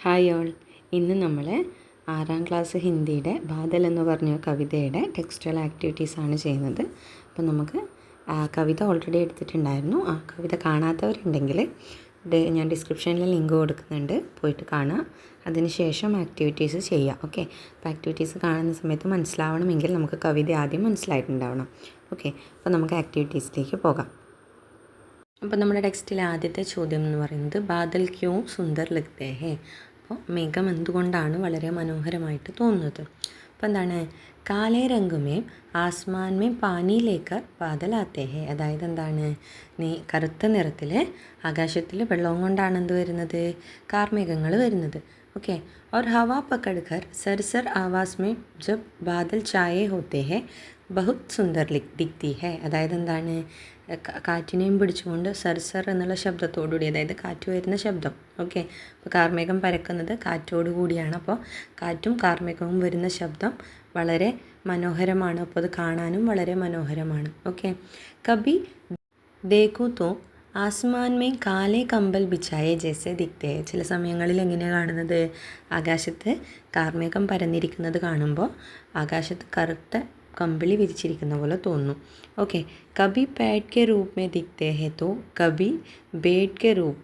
Hi all. ഇന്ന് നമ്മൾ 6ാം class ഹിന്ദിയുടെ Badal എന്ന് പറഞ്ഞ കവിതയുടെ ടെക്സ്റ്റൽ ആക്ടിവിറ്റീസാണ് ചെയ്യുന്നത്. അപ്പോൾ നമുക്ക് കവിത ഓൾറെഡി എടുത്തിട്ടുണ്ടായിരുന്നു. ആ കവിത കാണാത്തവരുണ്ടെങ്കിൽ ഞാൻ ഡിസ്ക്രിപ്ഷനിൽ ലിങ്ക് കൊടുക്കുന്നുണ്ട്, പോയിട്ട് കാണുക. അതിനുശേഷം ആക്ടിവിറ്റീസ് ചെയ്യുക. ഓക്കെ, അപ്പോൾ ആക്ടിവിറ്റീസ് കാണുന്ന സമയത്ത് മനസ്സിലാവണമെങ്കിൽ നമുക്ക് കവിത ആദ്യം മനസ്സിലായിട്ടുണ്ടാവണം. ഓക്കെ, അപ്പോൾ നമുക്ക് ആക്ടിവിറ്റീസിലേക്ക് പോകാം. അപ്പോൾ നമ്മുടെ ടെക്സ്റ്റിലെ ആദ്യത്തെ ചോദ്യം എന്ന് പറയുന്നത് ബാദൽ ക്യോ സുന്ദർ ലഗ്തേ ഹേ. അപ്പോൾ മേഘം എന്തുകൊണ്ടാണ് വളരെ മനോഹരമായിട്ട് തോന്നുന്നത്? അപ്പോൾ എന്താണ്, കാലേ രംഗുമേ ആസ്മാൻമേ പാനിയിലേക്ക് ബാദലാത്തേ ഹേ. അതായത് എന്താണ്, കറുത്ത നിറത്തിൽ ആകാശത്തിൽ വെള്ളവും കൊണ്ടാണ് എന്ത് വരുന്നത്, കാർമേഘങ്ങൾ വരുന്നത്. ഓക്കെ, और हवा पकड़कर सरसर आवाज़ में जब बादल छाए होते हैं बहुत സുന്ദർ ദിക്തി ഹേ. അതായത് എന്താണ്, കാറ്റിനെയും പിടിച്ചുകൊണ്ട് സർസർ എന്നുള്ള ശബ്ദത്തോടുകൂടി, അതായത് കാറ്റ് വരുന്ന ശബ്ദം. ഓക്കെ, അപ്പോൾ കാർമേഘം പരക്കുന്നത് കാറ്റോടു കൂടിയാണ്. അപ്പോൾ കാറ്റും കാർമേഘവും വരുന്ന ശബ്ദം വളരെ മനോഹരമാണ്. അപ്പോൾ അത് കാണാനും വളരെ മനോഹരമാണ്. ഓക്കെ, കബി ദേഖൂ തോ ആസ്മാൻ മേ കാലേ കമ്പൽ ബിച്ചായെ ജैसे ദിക്തേ. ചില സമയങ്ങളിൽ എങ്ങനെയാണ് കാണുന്നത്, ആകാശത്ത് കാർമേഘം പരന്നിരിക്കുന്നത് കാണുമ്പോൾ ആകാശത്ത് കറുത്ത കമ്പിളി വിരിച്ചിരിക്കുന്ന പോലെ തോന്നുന്നു. ഓക്കെ, കബി പേഡ് കെ റൂപ് മേ ദിക്തേ ഹേ തോ കബി ബേഡ് കെ റൂപ്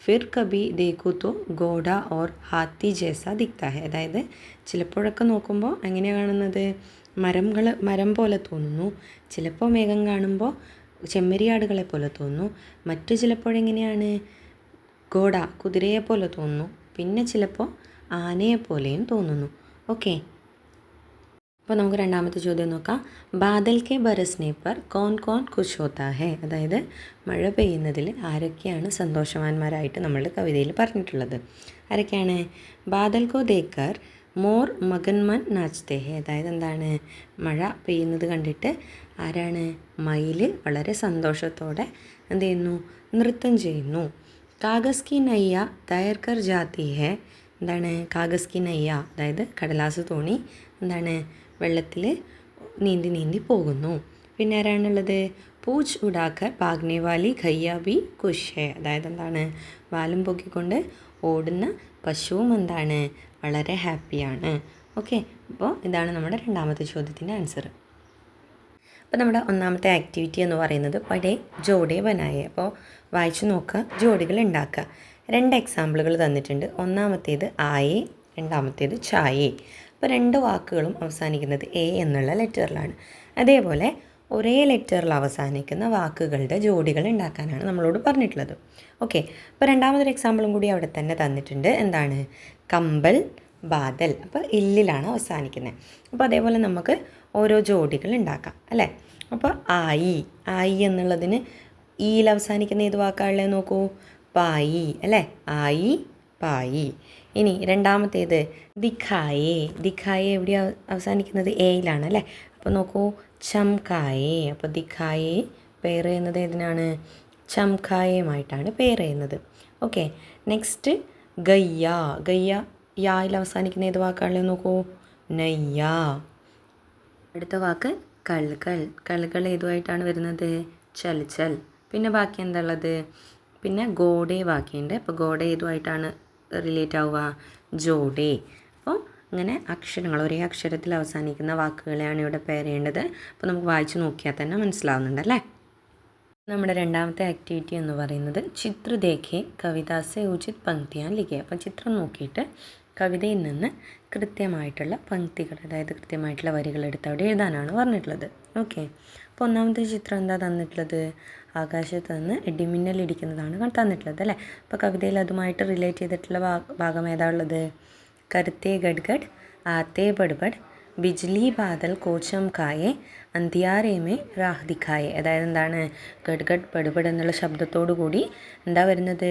ഫിർ കബി ദേഖൂ തോ ഗോഡ ഓർ ഹാത്തി ജേസ ദിക്താ ഹേ. അതായത് ചിലപ്പോഴൊക്കെ നോക്കുമ്പോൾ എങ്ങനെയാണ് കാണുന്നത്, മരം പോലെ തോന്നുന്നു. ചിലപ്പോൾ മേഘം കാണുമ്പോൾ ചെമ്മരിയാടുകളെ പോലെ തോന്നുന്നു. മറ്റു ചിലപ്പോഴെങ്ങനെയാണ്, ഗോഡ കുതിരയെ പോലെ തോന്നുന്നു. പിന്നെ ചിലപ്പോൾ ആനയെ പോലെയും തോന്നുന്നു. ഓക്കെ, അപ്പോൾ നമുക്ക് രണ്ടാമത്തെ ചോദ്യം നോക്കാം. ബാദൽ കെ ബരസ്നെ പർ കോൺ കോൺ ഖുഷ് ഹോത്താ ഹേ. അതായത് മഴ പെയ്യുന്നതിൽ ആരൊക്കെയാണ് സന്തോഷവാന്മാരായിട്ട് നമ്മളുടെ കവിതയിൽ പറഞ്ഞിട്ടുള്ളത്? ആരൊക്കെയാണ്? ബാദൽ കോ ദേക്കർ മോർ മകൻമൻ നാച്തേ ഹേ. അതായത് എന്താണ്, മഴ പെയ്യുന്നത് കണ്ടിട്ട് ആരാണ്, മയിൽ വളരെ സന്തോഷത്തോടെ എന്ത് ചെയ്യുന്നു, നൃത്തം ചെയ്യുന്നു. കാഗസ് കി നയ്യ തൈർ കർ ജാത്തി ഹേ. എന്താണ്, കാഗസ് കി നയ്യ അതായത് കടലാസ് തോണി എന്താണ്, വെള്ളത്തിൽ നീന്തി നീന്തി പോകുന്നു. പിന്നെ ആരാണുള്ളത്, പൂച്ച് ഉടാക്കർ ഭാഗ്നെ വാലി ഖയ്യ ബി ഖുഷ് ഹേ. അതായത് എന്താണ്, വാലും പൊക്കിക്കൊണ്ട് ഓടുന്ന പശുവും എന്താണ്, വളരെ ഹാപ്പിയാണ്. ഓക്കെ, അപ്പോൾ ഇതാണ് നമ്മുടെ രണ്ടാമത്തെ ചോദ്യത്തിൻ്റെ ആൻസർ. അപ്പോൾ നമ്മുടെ ഒന്നാമത്തെ ആക്ടിവിറ്റി എന്ന് പറയുന്നത് പടേ ജോഡേ ബനായേ. അപ്പോൾ വായിച്ചു നോക്കുക, ജോഡികൾ ഉണ്ടാക്കുക. 2 എക്സാമ്പിളുകൾ തന്നിട്ടുണ്ട്. ഒന്നാമത്തേത് ആയേ, രണ്ടാമത്തേത് ചായേ. അപ്പോൾ 2 വാക്കുകളും അവസാനിക്കുന്നത് എ എന്നുള്ള ലെറ്ററിലാണ്. അതേപോലെ ഒരേ ലെറ്ററിൽ അവസാനിക്കുന്ന വാക്കുകളുടെ ജോഡികൾ ഉണ്ടാക്കാനാണ് നമ്മളോട് പറഞ്ഞിട്ടുള്ളത്. ഓക്കെ, അപ്പോൾ രണ്ടാമതൊരു എക്സാമ്പിളും കൂടി അവിടെ തന്നെ തന്നിട്ടുണ്ട്. എന്താണ്, കമ്പൽ ബാദൽ. അപ്പോൾ ഇല്ലിലാണ് അവസാനിക്കുന്നത്. അപ്പോൾ അതേപോലെ നമുക്ക് ഓരോ ജോഡികൾ ഉണ്ടാക്കാം അല്ലേ. അപ്പോൾ ആയി എന്നുള്ളതിന് ഈയിൽ അവസാനിക്കുന്ന ഏത് വാക്കാളെ നോക്കൂ, പായി അല്ലേ, ആയി പായി. ഇനി രണ്ടാമത്തേത് ദിഖായേ എവിടെയാ അവസാനിക്കുന്നത്, എയിലാണ് അല്ലേ. അപ്പോൾ നോക്കൂ, ചംകായേ. അപ്പോൾ ദിഖായേ പെയർ ചെയ്യുന്നത് ഏതിനാണ്, ചംകായയുമായിട്ടാണ് പെയർ ചെയ്യുന്നത്. ഓക്കെ, നെക്സ്റ്റ് ഗയ്യ യായിൽ അവസാനിക്കുന്ന ഏത് വാക്കാളെ നോക്കൂ, നയ്യ. അടുത്ത വാക്ക് കൾകൾ ഏതുമായിട്ടാണ് വരുന്നത്, ചൽ. പിന്നെ ബാക്കി എന്താ ഉള്ളത്, പിന്നെ ഗോഡേ ബാക്കിയുണ്ട്. അപ്പോൾ ഗോഡേ ഏതുമായിട്ടാണ് റിലേറ്റ് ആവുക, ജോഡേ. അപ്പോൾ ഇങ്ങനെ അക്ഷരങ്ങൾ, ഒരേ അക്ഷരത്തിൽ അവസാനിക്കുന്ന വാക്കുകളെയാണ് ഇവിടെ പെയർ ചെയ്യേണ്ടത്. അപ്പോൾ നമുക്ക് വായിച്ച് നോക്കിയാൽ തന്നെ മനസ്സിലാവുന്നുണ്ടല്ലേ. നമ്മുടെ രണ്ടാമത്തെ ആക്ടിവിറ്റി എന്ന് പറയുന്നത് ചിത്ര ദേഖേ കവിതാസെ ഉചിത് പങ്ക്തിയാൻ ലിഖേ. അപ്പോൾ ചിത്രം നോക്കിയിട്ട് കവിതയിൽ നിന്ന് കൃത്യമായിട്ടുള്ള പങ്ക്തികൾ, അതായത് കൃത്യമായിട്ടുള്ള വരികൾ എടുത്ത് അവിടെ എഴുതാനാണ് പറഞ്ഞിട്ടുള്ളത്. ഓക്കെ, അപ്പോൾ ഒന്നാമത്തെ ചിത്രം എന്താ തന്നിട്ടുള്ളത്, ആകാശത്ത് നിന്ന് ഇടിമിന്നൽ ഇടിക്കുന്നതാണ് തന്നിട്ടുള്ളത് അല്ലേ. അപ്പോൾ കവിതയിൽ അതുമായിട്ട് റിലേറ്റ് ചെയ്തിട്ടുള്ള ഭാഗം ഏതാ ഉള്ളത്, കരുത്തേ ഗഡ്ഗഡ് ആത്തേ ബഡ്ബഡ് ബിജ്ലി ബാദൽ കോച്ചം കായെ അന്ത്യാരേമേ രാഹ് ദിഖായെ. അതായത് എന്താണ്, ഗഡ്ഗഡ് ബഡ്ബഡ് എന്നുള്ള ശബ്ദത്തോടു കൂടി എന്താ വരുന്നത്,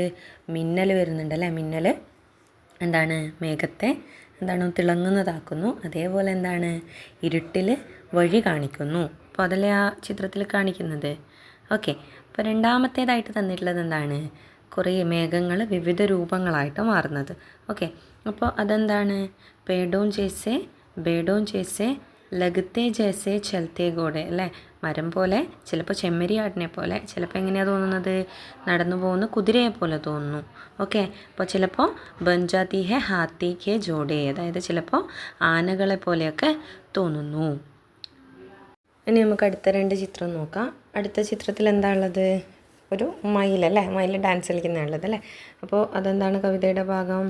മിന്നൽ വരുന്നുണ്ട് അല്ലേ. മിന്നൽ എന്താണ്, മേഘത്തെ എന്താണ് തിളങ്ങുന്നതാക്കുന്നു. അതേപോലെ എന്താണ്, ഇരുട്ടിൽ വഴി കാണിക്കുന്നു. അപ്പോൾ അതല്ലേ ആ ചിത്രത്തിൽ കാണിക്കുന്നത്. ഓക്കെ, അപ്പോൾ രണ്ടാമത്തേതായിട്ട് തന്നിട്ടുള്ളത് എന്താണ്, കുറേ മേഘങ്ങൾ വിവിധ രൂപങ്ങളായിട്ട് മാറുന്നത്. ഓക്കെ, അപ്പോൾ അതെന്താണ്, ബേഡോൻ ചേസേ ലഗത്തെ ജേസെ ചലത്തെ ഗോഡെ അല്ലേ, മരം പോലെ, ചിലപ്പോൾ ചെമ്മരിയാടിനെ പോലെ, ചിലപ്പോൾ എങ്ങനെയാണ് തോന്നുന്നത്, നടന്നു പോകുന്ന കുതിരയെ പോലെ തോന്നുന്നു. ഓക്കെ, അപ്പോൾ ചിലപ്പോൾ ബഞ്ചാത്തി ഹെ ഹാത്തി കെ ജോഡെ, അതായത് ചിലപ്പോൾ ആനകളെ പോലെയൊക്കെ തോന്നുന്നു. ഇനി നമുക്ക് അടുത്ത 2 ചിത്രം നോക്കാം. അടുത്ത ചിത്രത്തിൽ എന്താ ഉള്ളത്, ഒരു മയിലല്ലേ, മയിൽ ഡാൻസ് കളിക്കുന്നതാണുള്ളത് അല്ലേ. അപ്പോൾ അതെന്താണ് കവിതയുടെ ഭാഗം,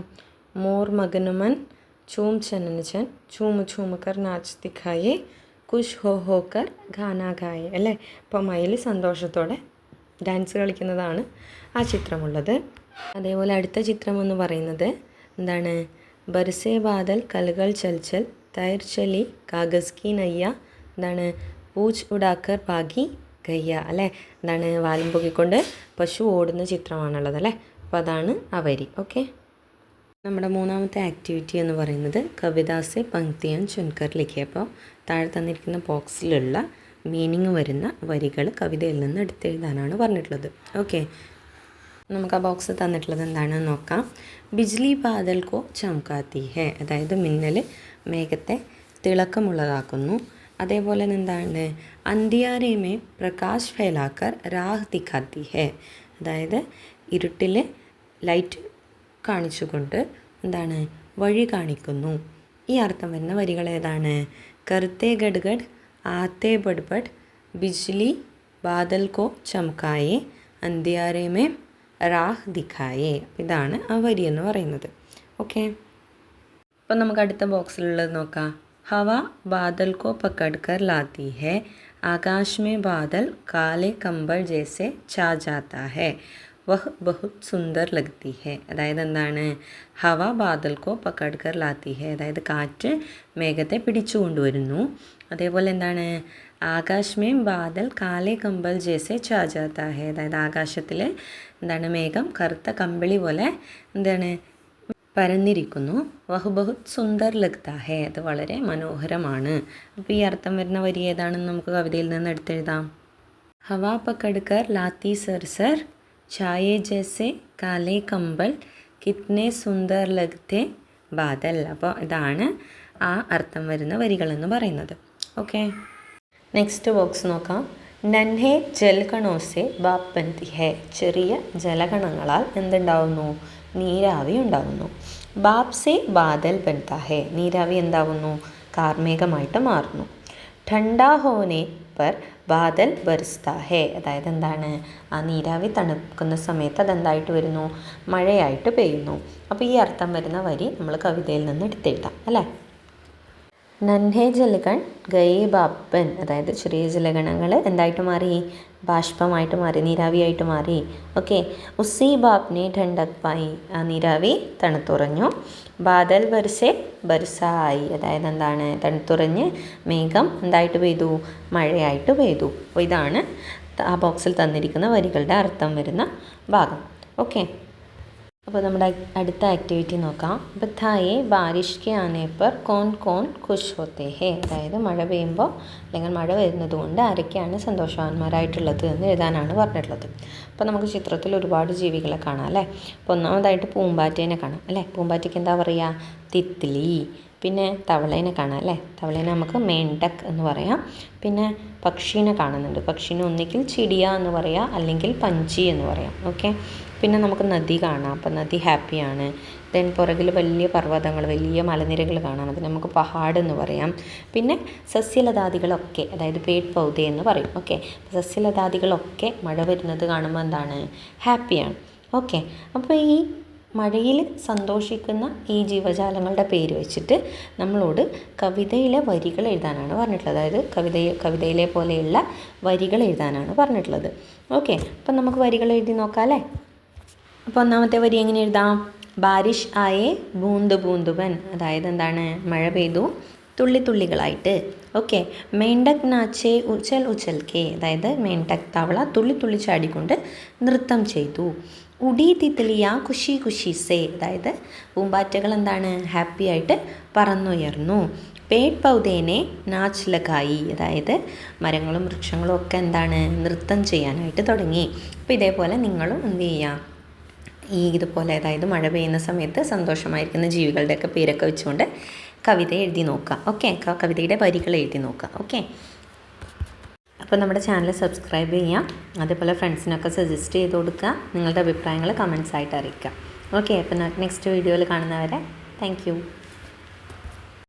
മോർ മഗനുമൻ ചൂം ചനനചൻ ചൂമ് ചൂമക്കർ നാച്ച് ദിഖായെ കുഷ് ഹോ ഹോക്കർ ഗാന ഗായെ അല്ലേ. അപ്പോൾ മയിൽ സന്തോഷത്തോടെ ഡാൻസ് കളിക്കുന്നതാണ് ആ ചിത്രമുള്ളത്. അതേപോലെ അടുത്ത ചിത്രം എന്ന് പറയുന്നത് എന്താണ്, ബർസേ ബാദൽ കലുകൾ ചൽച്ചൽ തൈർ ചലി കാഗസ് കി നയ്യ, എന്താണ്, പൂച്ച് ഉടാക്കർ ബാഗി ഗയ്യ അല്ലേ. എന്താണ്, വാലും പൊക്കിക്കൊണ്ട് പശു ഓടുന്ന ചിത്രമാണുള്ളത് അല്ലേ. അപ്പോൾ അതാണ് ആ വരി. ഓക്കെ, നമ്മുടെ 3ാമത്തെ ആക്ടിവിറ്റി എന്ന് പറയുന്നത് കവിതാസെ പങ്ക്തിയാൻ ചുൻകർ ലിഖിയ. അപ്പോൾ താഴെ തന്നിരിക്കുന്ന ബോക്സിലുള്ള മീനിങ് വരുന്ന വരികൾ കവിതയിൽ നിന്ന് എടുത്തെഴുതാനാണ് പറഞ്ഞിട്ടുള്ളത്. ഓക്കെ, നമുക്ക് ആ ബോക്സ് തന്നിട്ടുള്ളത് എന്താണെന്ന് നോക്കാം. ബിജ്ലി ബാദൽ കോ ചംകാത്തി ഹെ, അതായത് മിന്നൽ മേഘത്തെ തിളക്കമുള്ളതാക്കുന്നു. അതേപോലെ എന്താണ്, അന്ധിയാരേമേ പ്രകാശ് ഫൈലാക്കർ രാഹ് ദിഖാത്തി ഹെ, അതായത് ഇരുട്ടിൽ ലൈറ്റ് കാണിച്ചുകൊണ്ട് എന്താണ്, വഴി കാണിക്കുന്നു. ഈ അർത്ഥം വരുന്ന വരികൾ ഏതാണ്, കർത്തെ ഗഡ്ഗഡ് ആത്തെ ബഡ്ബഡ് ബിജ്ലി ബാദൽ കോ ചംകായെ അന്ധിയാരേമേ രാഹ് ദിഖായെ. ഇതാണ് ആ വരി എന്ന് പറയുന്നത്. ഓക്കെ, അപ്പം നമുക്ക് അടുത്ത ബോക്സിലുള്ളത് നോക്കാം. ഹവ ബാദൽ കോ പക്കഡ് കർ ലാത്തി ഹെ ആകാശ് മേ ബാദൽ കാലെ കമ്പൾ ജैसे ഛാ ജാതാ ഹെ വഹ് ബഹുത് സുന്ദർ ലഗ്തി ഹെ, അതായത് എന്താണ്, ഹവ ബാദൽ കോ പക്കഡ് കർ ലാത്തി ഹെ, അതായത് കാറ്റ് മേഘത്തെ പിടിച്ചു കൊണ്ടുവരുന്നു. അതേപോലെ എന്താണ്, ആകാശ് മേ ബാദൽ കാലെ കമ്പൽ ജैसे ഛാ ജാതാ ഹെ, അതായത് ആകാശത്തിൽ എന്താണ്, മേഘം കറുത്ത കമ്പിളി പോലെ എന്താണ് പരന്നിരിക്കുന്നു. വഹ് ബഹുത് സുന്ദർ ലഗ്താ ഹെ, അത് വളരെ മനോഹരമാണ്. അപ്പോൾ ഈ അർത്ഥം വരുന്ന വരി ഏതാണെന്ന് നമുക്ക് കവിതയിൽ നിന്ന് എടുത്തെഴുതാം. ഹവ പക്കഡ് കർ ലാത്തി സർ സർ ഛായേ ജैसे കാലേ കമ്പൽ കിത്നെ സുന്ദർ ലഗ്തെ ബാദൽ. അപ്പോൾ ഇതാണ് ആ അർത്ഥം വരുന്ന വരികളെന്ന് പറയുന്നത്. ഓക്കെ, നെക്സ്റ്റ് ബോക്സ് നോക്കാം. നൻഹെ ജൽകണോസെ ബാപ് ബൻതി ഹെ, ചെറിയ ജലകണങ്ങളാൽ എന്തുണ്ടാവുന്നു, നീരാവി ഉണ്ടാകുന്നു. ബാപ് സെ ബാദൽ ബൻതാ ഹെ, നീരാവി എന്താവുന്നു, കാർമേഘമായിട്ട് മാറുന്നു. ठंडा होने पर ബാദൽ ബർസ്താ ഹെ, അതായത് എന്താണ്, ആ നീരാവി തണുക്കുന്ന സമയത്ത് അതെന്തായിട്ട് വരുന്നു, മഴയായിട്ട് പെയ്യുന്നു. അപ്പോൾ ഈ അർത്ഥം വരുന്ന വരി നമ്മൾ കവിതയിൽ നിന്ന് എടുത്തെഴുതാം അല്ലേ. നൻഹെ ജലഗൺ ഗയേ ബാപ്പൻ, അതായത് ചെറിയ ജലഗണങ്ങൾ എന്തായിട്ട് മാറി, ബാഷ്പമായിട്ട് മാറി, നീരാവിയായിട്ട് മാറി. ഓക്കെ, ഉസി ബാപ്നെ ഠണ്ടക് പായി, ആ നീരാവി തണുത്തുറഞ്ഞു. ബാദൽ ബർസെ ബർസായി, അതായത് എന്താണ്, തണുത്തുറഞ്ഞ് മേഘം എന്തായിട്ട് പെയ്തു, മഴയായിട്ട് പെയ്തു. അപ്പോൾ ഇതാണ് ആ ബോക്സിൽ തന്നിരിക്കുന്ന വരികളുടെ അർത്ഥം വരുന്ന ഭാഗം. ഓക്കെ, അപ്പോൾ നമ്മുടെ അടുത്ത ആക്ടിവിറ്റി നോക്കാം. ബത്തായെ ബാരിഷ് കെ ആനെ പർ കോൺ കോൺ ഖുഷ് ഹോത്തെ ഹെ, അതായത് മഴ പെയ്യുമ്പോൾ അല്ലെങ്കിൽ മഴ വരുന്നത് കൊണ്ട് ആരൊക്കെയാണ് സന്തോഷവാന്മാരായിട്ടുള്ളത് എന്ന് എഴുതാനാണ് പറഞ്ഞിട്ടുള്ളത്. അപ്പോൾ നമുക്ക് ചിത്രത്തിൽ ഒരുപാട് ജീവികളെ കാണാം അല്ലേ. അപ്പോൾ ഒന്നാമതായിട്ട് പൂമ്പാറ്റേനെ കാണാം അല്ലേ. പൂമ്പാറ്റയ്ക്ക് എന്താ പറയുക, തിത്ലി. പിന്നെ തവളേനെ കാണാം അല്ലേ. തവളേനെ നമുക്ക് മേണ്ടക് എന്ന് പറയാം. പിന്നെ പക്ഷീനെ കാണുന്നുണ്ട്. പക്ഷീനെ ഒന്നിക്കിൽ ചിടിയ എന്ന് പറയാം, അല്ലെങ്കിൽ പഞ്ചി എന്ന് പറയാം. ഓക്കെ, പിന്നെ നമുക്ക് നദി കാണാം. അപ്പോൾ നദി ഹാപ്പിയാണ്. ദെൻ പുറകിൽ വലിയ പർവ്വതങ്ങൾ, വലിയ മലനിരകൾ കാണാം. അത് നമുക്ക് പഹാഡ് എന്ന് പറയാം. പിന്നെ സസ്യലതാദികളൊക്കെ, അതായത് പേട് പൗധ എന്ന് പറയും. ഓക്കെ, സസ്യലതാദികളൊക്കെ മഴ വരുന്നത് കാണുമ്പോൾ എന്താണ്, ഹാപ്പിയാണ്. ഓക്കെ, അപ്പോൾ ഈ മഴയിൽ സന്തോഷിക്കുന്ന ഈ ജീവജാലങ്ങളുടെ പേര് വെച്ചിട്ട് നമ്മളോട് കവിതയിലെ വരികൾ എഴുതാനാണ് പറഞ്ഞിട്ടുള്ളത്. അതായത് കവിതയിലെ പോലെയുള്ള വരികൾ എഴുതാനാണ് പറഞ്ഞിട്ടുള്ളത്. ഓക്കെ, അപ്പം നമുക്ക് വരികൾ എഴുതി നോക്കാം അല്ലേ. അപ്പോൾ ഒന്നാമത്തെ വരി എങ്ങനെ എഴുതാം, ബാരിഷ് ആയേ ബൂന്ത് ബൂന്തുവൻ, അതായത് എന്താണ്, മഴ പെയ്തു തുള്ളി തുള്ളികളായിട്ട്. ഓക്കെ, മേണ്ടക് നാച്ചേ ഉച്ചൽ ഉച്ചൽക്കേ, അതായത് മേണ്ടക് തവള തുള്ളി തുള്ളി ചാടിക്കൊണ്ട് നൃത്തം ചെയ്തു. ഉടി തിത്ലിയ ഖുഷി ഖുഷി സേ, അതായത് പൂമ്പാറ്റകൾ എന്താണ്, ഹാപ്പി ആയിട്ട് പറന്നുയർന്നു. പേട് പൗധേനെ നാച്ച് ലഗായി, അതായത് മരങ്ങളും വൃക്ഷങ്ങളും ഒക്കെ എന്താണ്, നൃത്തം ചെയ്യാനായിട്ട് തുടങ്ങി. അപ്പോൾ ഇതേപോലെ നിങ്ങളും എന്ത് ചെയ്യുക, ഇതുപോലെ അതായത് മഴ പെയ്യുന്ന സമയത്ത് സന്തോഷമായിരിക്കുന്ന ജീവികളുടെയൊക്കെ പേരൊക്കെ വെച്ചുകൊണ്ട് കവിത എഴുതി നോക്കുക. ഓക്കെ, കവിതയുടെ വരികൾ എഴുതി നോക്കുക. ഓക്കെ, അപ്പോൾ നമ്മുടെ ചാനൽ സബ്സ്ക്രൈബ് ചെയ്യാം. അതേപോലെ ഫ്രണ്ട്സിനൊക്കെ സജസ്റ്റ് ചെയ്ത് കൊടുക്കുക. നിങ്ങളുടെ അഭിപ്രായങ്ങൾ കമൻസ് ആയിട്ട് അറിയിക്കുക. ഓക്കെ, അപ്പോൾ നെക്സ്റ്റ് വീഡിയോയിൽ കാണുന്നവരെ താങ്ക് യു.